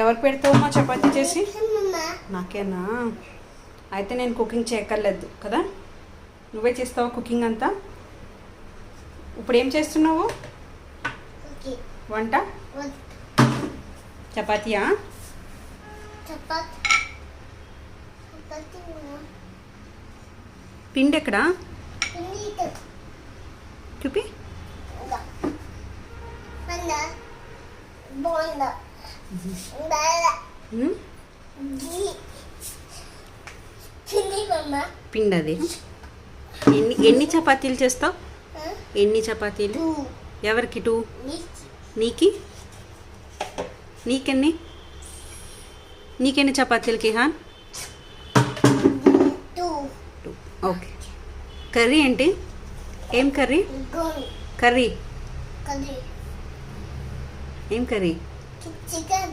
ఎవరు పెడతావమ్మా చపాతీ చేసి? నాకేనా? అయితే నేను కుకింగ్ చేయక్కర్లేదు కదా, నువ్వే చేస్తావా కుకింగ్ అంతా? ఇప్పుడు ఏం చేస్తున్నావు? వంట చపాతీయా? పిండి ఎక్కడా చూపి. పిండి అది ఎన్ని చపాతీలు చేస్తావు? ఎన్ని చపాతీలు? ఎవరికి? 2. నీకెన్ని చపాతీలు కిహాన్? 2. ఓకే. కర్రీ ఏంటి? ఏం కర్రీ? కర్రీ ఏం కర్రీ? చికెన్.